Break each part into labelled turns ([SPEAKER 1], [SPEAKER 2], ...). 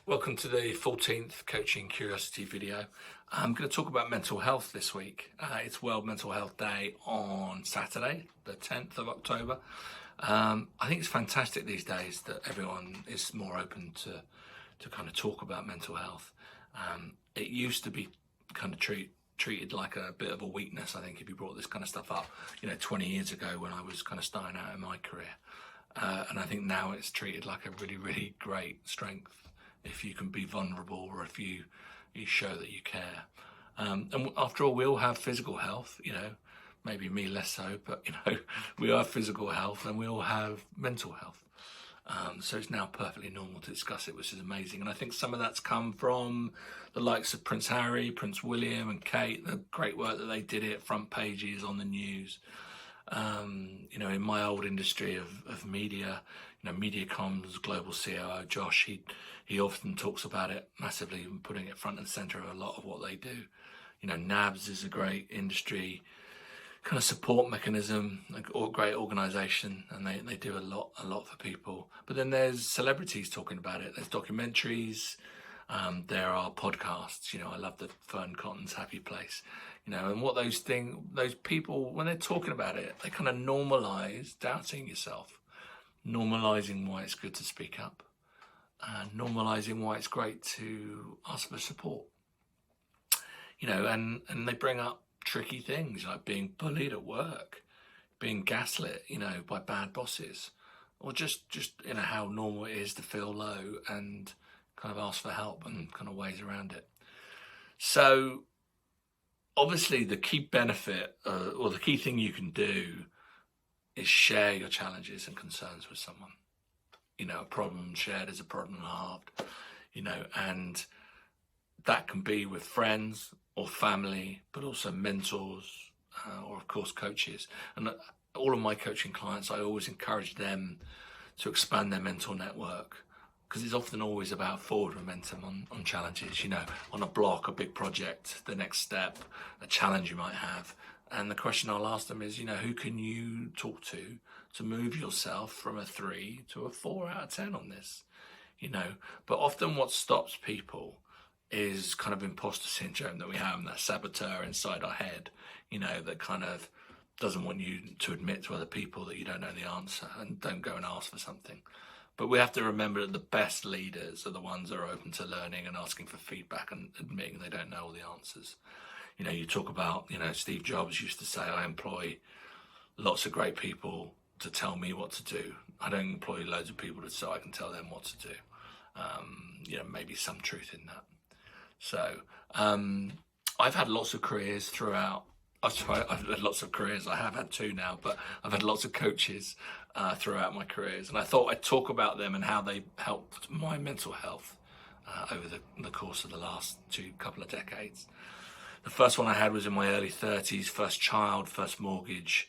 [SPEAKER 1] Welcome to the 14th Coaching Curiosity video. I'm going to talk about mental health this week. It's World Mental Health Day on Saturday, the 10th of October. I think it's fantastic these days that everyone is more open to kind of talk about mental health. It used to be kind of treated like a bit of a weakness, I think, if you brought this kind of stuff up, 20 years ago when I was kind of starting out in my career. And I think now it's treated like a really, really great strength if you can be vulnerable or if you show that you care. And after all, we all have physical health, maybe me less so, but we all have physical health and we all have mental health. So it's now perfectly normal to discuss it, which is amazing. And I think some of that's come from the likes of Prince Harry, Prince William and Kate, the great work that they did at front pages on the news. In my old industry of media, MediaCom's global COO, Josh, he often talks about it massively and putting it front and center of a lot of what they do. NABs is a great industry kind of support mechanism, a great organization, and they do a lot for people. But then there's celebrities talking about it. There's documentaries. There are podcasts. I love the Fern Cottons Happy Place. And what those people, when they're talking about it, they kind of normalize doubting yourself, normalizing why it's good to speak up, and normalizing why it's great to ask for support. And they bring up tricky things like being bullied at work, being gaslit, by bad bosses, or just how normal it is to feel low and kind of ask for help and kind of ways around it. So obviously the key benefit or the key thing you can do is share your challenges and concerns with someone. A problem shared is a problem halved, and that can be with friends or family, but also mentors or of course coaches. And all of my coaching clients, I always encourage them to expand their mental network, because it's often always about forward momentum on challenges, on a block, a big project, the next step, a challenge you might have. And the question I'll ask them is, who can you talk to move yourself from a 3 to a 4 out of 10 on this? But often what stops people is kind of imposter syndrome that we have, that saboteur inside our head, that kind of doesn't want you to admit to other people that you don't know the answer and don't go and ask for something. But we have to remember that the best leaders are the ones that are open to learning and asking for feedback and admitting they don't know all the answers. You talk about, Steve Jobs used to say, I employ lots of great people to tell me what to do. I don't employ loads of people so I can tell them what to do. Maybe some truth in that. So I've had lots of careers throughout. I've had lots of careers. I have had 2 now, but I've had lots of coaches throughout my careers. And I thought I'd talk about them and how they helped my mental health over the course of the last couple of decades. The first one I had was in my early 30s, first child, first mortgage,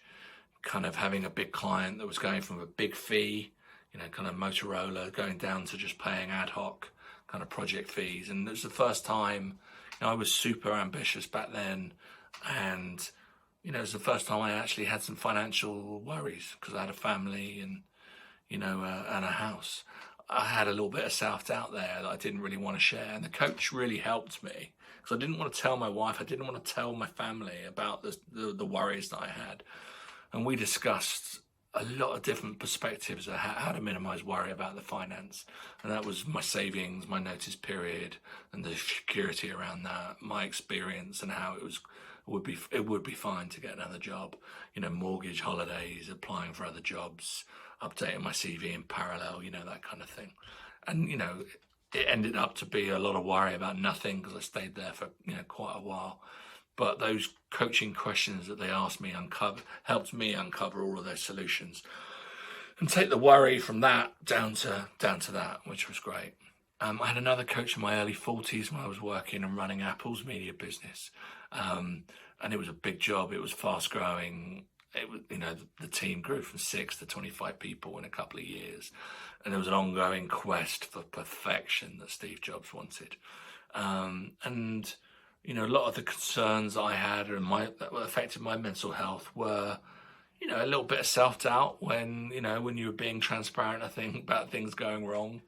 [SPEAKER 1] kind of having a big client that was going from a big fee, kind of Motorola, going down to just paying ad hoc kind of project fees. And it was the first time, I was super ambitious back then. And, it was the first time I actually had some financial worries because I had a family and, and a house. I had a little bit of self-doubt there that I didn't really want to share. And the coach really helped me because I didn't want to tell my wife. I didn't want to tell my family about the worries that I had. And we discussed a lot of different perspectives of how to minimize worry about the finance. And that was my savings, my notice period, and the security around that, my experience and how it would be fine to get another job, mortgage, holidays, applying for other jobs, updating my CV in parallel, that kind of thing. And, it ended up to be a lot of worry about nothing because I stayed there for, quite a while. But those coaching questions that they asked me helped me uncover all of those solutions and take the worry from that down to that, which was great. I had another coach in my early 40s when I was working and running Apple's media business. And it was a big job. It was fast growing. It was, the team grew from 6 to 25 people in a couple of years. And there was an ongoing quest for perfection that Steve Jobs wanted. A lot of the concerns I had that affected my mental health were, a little bit of self-doubt when you were being transparent, I think, about things going wrong.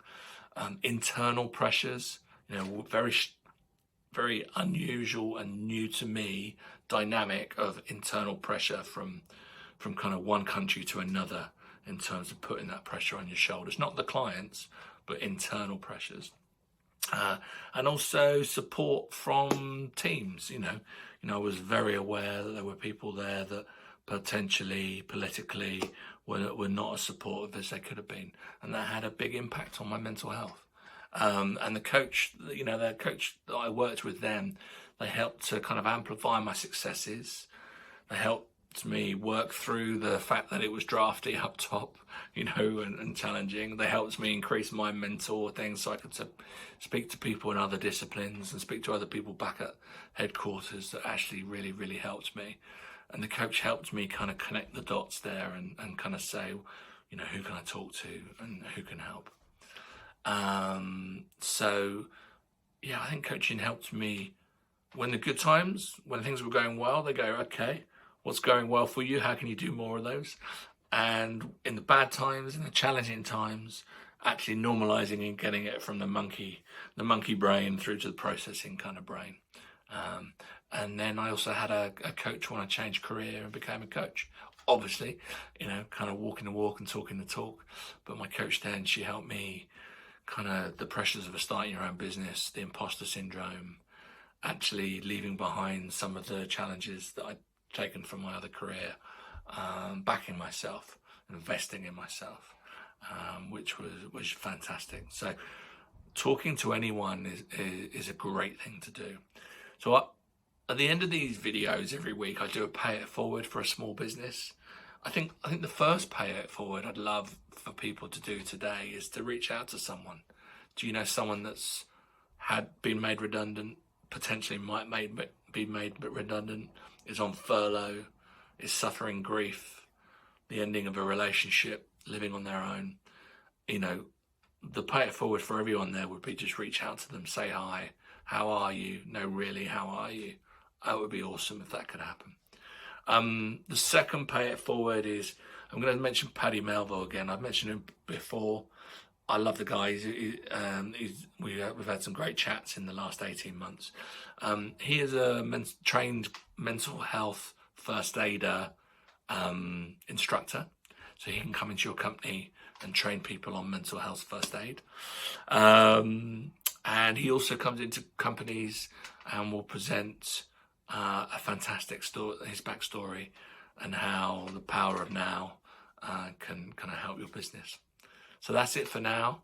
[SPEAKER 1] internal pressures, very unusual and new to me dynamic of internal pressure from kind of one country to another in terms of putting that pressure on your shoulders, not the clients, but internal pressures. And also support from teams. I was very aware that there were people there that potentially politically were not as supportive as they could have been, and that had a big impact on my mental health. And the coach, the coach that I worked with then, they helped to kind of amplify my successes. They helped me work through the fact that it was drafty up top, and challenging. They helped me increase my mentor things so I could speak to people in other disciplines and speak to other people back at headquarters. That actually really, really helped me. And the coach helped me kind of connect the dots there and kind of say, who can I talk to and who can help. So yeah, I think coaching helped me when the good times, when things were going well. They go, okay, what's going well for you? How can you do more of those? And in the bad times, in the challenging times, actually normalising and getting it from the monkey brain through to the processing kind of brain. And then I also had a coach when I changed career and became a coach. Obviously, kind of walking the walk and talking the talk. But my coach then, she helped me kind of the pressures of starting your own business, the imposter syndrome, actually leaving behind some of the challenges that I'd taken from my other career, backing myself, investing in myself, which was fantastic. So talking to anyone is a great thing to do. So at the end of these videos every week, I do a pay it forward for a small business. I think the first pay it forward I'd love for people to do today is to reach out to someone. Do you know someone that's had been made redundant, potentially might be made redundant, is on furlough, is suffering grief, the ending of a relationship, living on their own? The pay it forward for everyone there would be just reach out to them, say hi, how are you? No, really, how are you? That would be awesome if that could happen. The second pay it forward is, I'm going to mention Paddy Melville again. I've mentioned him before. I love the guy. We've had some great chats in the last 18 months. He is a trained mental health first aider instructor. So he can come into your company and train people on mental health first aid. And he also comes into companies and will present a fantastic story, his backstory, and how the power of now can kind of help your business. So that's it for now.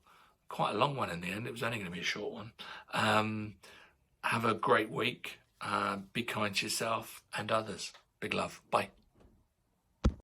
[SPEAKER 1] Quite a long one in the end. It was only going to be a short one. Have a great week. Be kind to yourself and others. Big love. Bye.